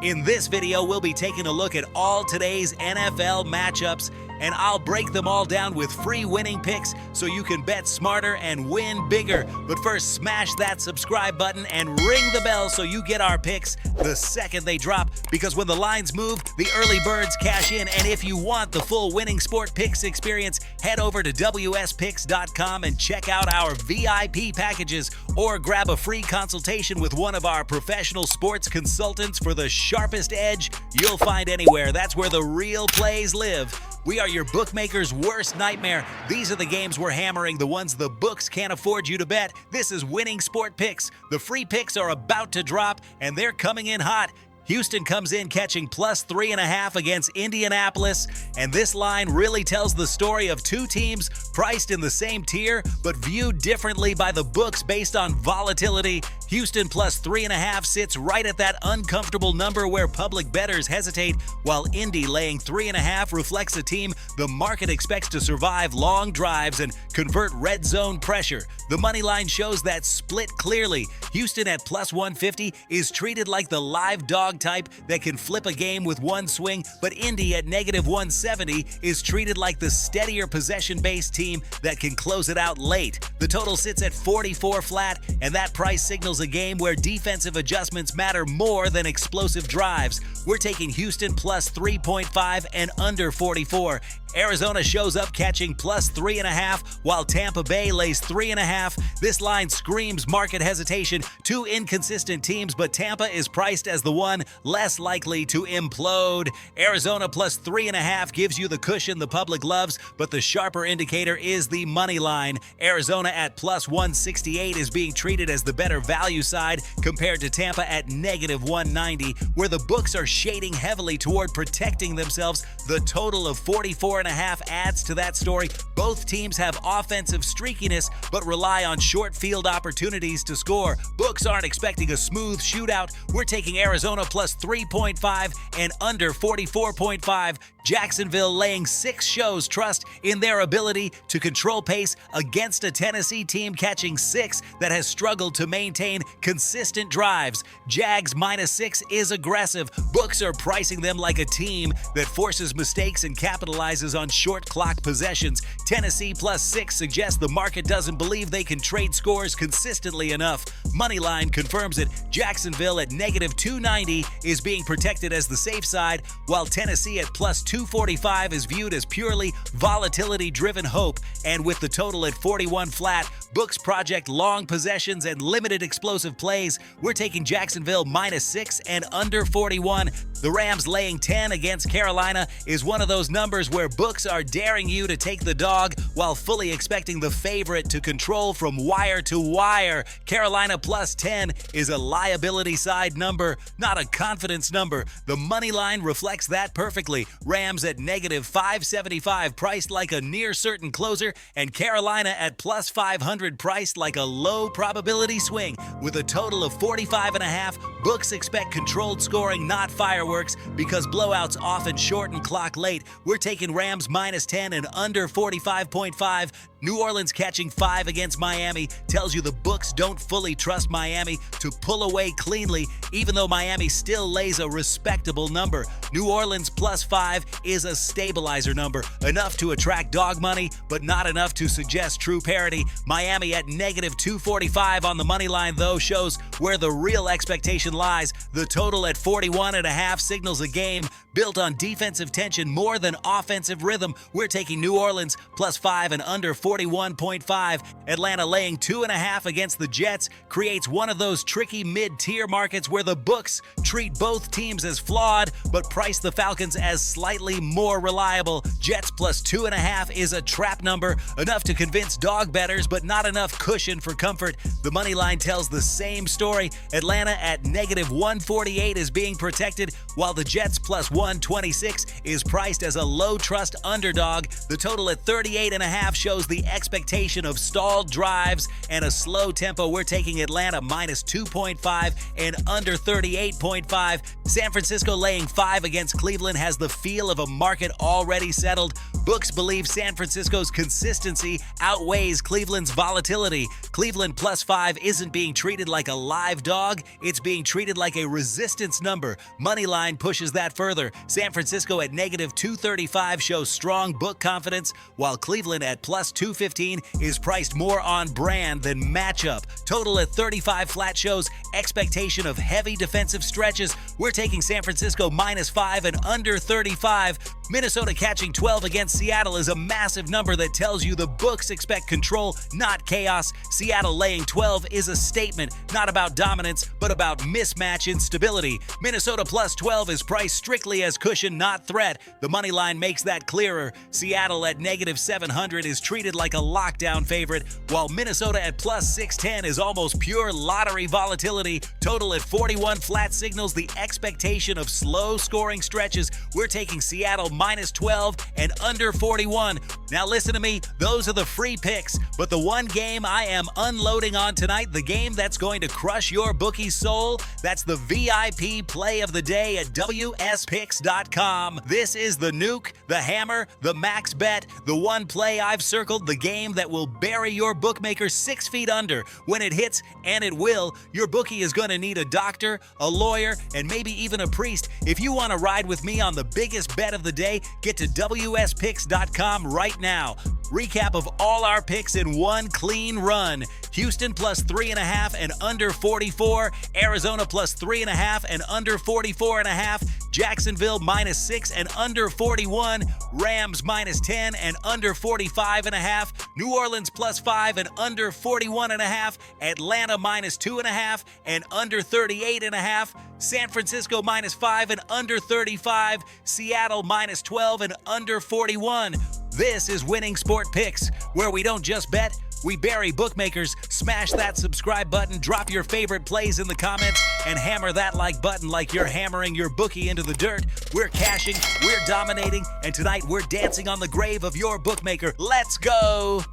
In this video, we'll be taking a look at all today's NFL matchups, and I'll break them all down with free winning picks so you can bet smarter and win bigger. But first, smash that subscribe button and ring the bell so you get our picks the second they drop, because when the lines move, the early birds cash in. And if you want the full winning sport picks experience, head over to wspicks.com and check out our VIP packages, or grab a free consultation with one of our professional sports consultants for the sharpest edge you'll find anywhere. That's where the real plays live. We are your bookmaker's worst nightmare. These are the games we're hammering, the ones the books can't afford you to bet. This is Winning Sport Picks. The free picks are about to drop, and they're coming in hot. Houston comes in catching plus 3.5 against Indianapolis, and this line really tells the story of two teams priced in the same tier but viewed differently by the books based on volatility. Houston plus 3.5 sits right at that uncomfortable number where public bettors hesitate, while Indy laying 3.5 reflects a team the market expects to survive long drives and convert red zone pressure. The money line shows that split clearly. Houston at plus 150 is treated like the live dog type that can flip a game with one swing, but Indy at negative 170 is treated like the steadier possession-based team that can close it out late. The total sits at 44 flat, and that price signals a game where defensive adjustments matter more than explosive drives. We're taking Houston plus 3.5 and under 44. Arizona shows up catching plus 3.5, while Tampa Bay lays 3.5. This line screams market hesitation. Two inconsistent teams, but Tampa is priced as the one less likely to implode. Arizona plus 3.5 gives you the cushion the public loves, but the sharper indicator is the money line. Arizona at plus 168 is being treated as the better value side compared to Tampa at negative 190, where the books are shading heavily toward protecting themselves. The total of 44.5 adds to that story. Both teams have offensive streakiness but rely on short field opportunities to score. Books aren't expecting a smooth shootout. We're taking Arizona plus 3.5 and under 44.5. Jacksonville laying 6 shows trust in their ability to control pace against a Tennessee team catching 6 that has struggled to maintain consistent drives. Jags minus 6 is aggressive. Books are pricing them like a team that forces mistakes and capitalizes on short clock possessions. Tennessee plus 6 suggests the market doesn't believe they can trade scores consistently enough. Moneyline confirms it. Jacksonville at negative 290 is being protected as the safe side, while Tennessee at plus 245 is viewed as purely volatility-driven hope. And with the total at 41 flat, books project long possessions and limited explosive plays. We're taking Jacksonville minus 6 and under 41. The Rams laying 10 against Carolina is one of those numbers where books are daring you to take the dog while fully expecting the favorite to control from wire to wire. Carolina plus 10 is a liability side number, not a confidence number. The money line reflects that perfectly. Rams at negative 575 priced like a near certain closer, and Carolina at plus 500 priced like a low probability swing. With a total of 45.5, books expect controlled scoring, not fireworks, because blowouts often shorten clock late. We're taking Rams minus 10 and under 45.5. New Orleans catching 5 against Miami tells you the books don't fully trust Miami to pull away cleanly, even though Miami still lays a respectable number. New Orleans plus 5 is a stabilizer number, enough to attract dog money, but not enough to suggest true parity. Miami at negative 245 on the money line, though, shows where the real expectation lies. The total at 41.5 signals a game built on defensive tension more than offensive rhythm. We're taking New Orleans plus 5 and under 41.5. Atlanta laying 2.5 against the Jets creates one of those tricky mid-tier markets where the books treat both teams as flawed but price the Falcons as slightly more reliable. Jets plus 2.5 is a trap number, enough to convince dog bettors but not enough cushion for comfort. The money line tells the same story. Atlanta at negative 148 is being protected, while the Jets plus 126 is priced as a low-trust underdog. The total at 38.5 shows the expectation of stalled drives and a slow tempo. We're taking Atlanta minus 2.5 and under 38.5. San Francisco laying 5 against Cleveland has the feel of a market already settled. Books believe San Francisco's consistency outweighs Cleveland's volatility. Cleveland +5 isn't being treated like a live dog, it's being treated like a resistance number. Moneyline pushes that further. San Francisco at -235 shows strong book confidence, while Cleveland at +215 is priced more on brand than matchup. Total at 35 flat shows expectation of heavy defensive stretches. We're taking San Francisco -5 and under 35. Minnesota catching 12 against Seattle is a massive number that tells you the books expect control, not chaos. Seattle laying 12 is a statement, not about dominance, but about mismatch instability. Minnesota +12 is priced strictly as cushion, not threat. The money line makes that clearer. Seattle at -700 is treated like a lockdown favorite, while Minnesota at +610 is almost pure lottery volatility. Total at 41 flat signals the expectation of slow scoring stretches. We're taking Seattle -12 and under 41. Now listen to me, those are the free picks, but the one game I am unloading on tonight, the game that's going to crush your bookie's soul, that's the VIP play of the day at WSPicks.com. This is the nuke, the hammer, the max bet, the one play I've circled, the game that will bury your bookmaker 6 feet under. When it hits, and it will, your bookie is going to need a doctor, a lawyer, and maybe even a priest. If you want to ride with me on the biggest bet of the day, get to WSPicks.com right now. Recap of all our picks in one clean run. Houston +3.5 and under 44. Arizona +3.5 and under 44.5. Jacksonville -6 and under 41. Rams -10 and under 45.5. New Orleans +5 and under 41.5. Atlanta -2.5 and under 38.5. San Francisco -5 and under 35. Seattle -12 and under 41. This is Winning Sport Picks, where we don't just bet, we bury bookmakers. Smash that subscribe button, drop your favorite plays in the comments, and hammer that like button like you're hammering your bookie into the dirt. We're cashing, we're dominating, and tonight we're dancing on the grave of your bookmaker. Let's go!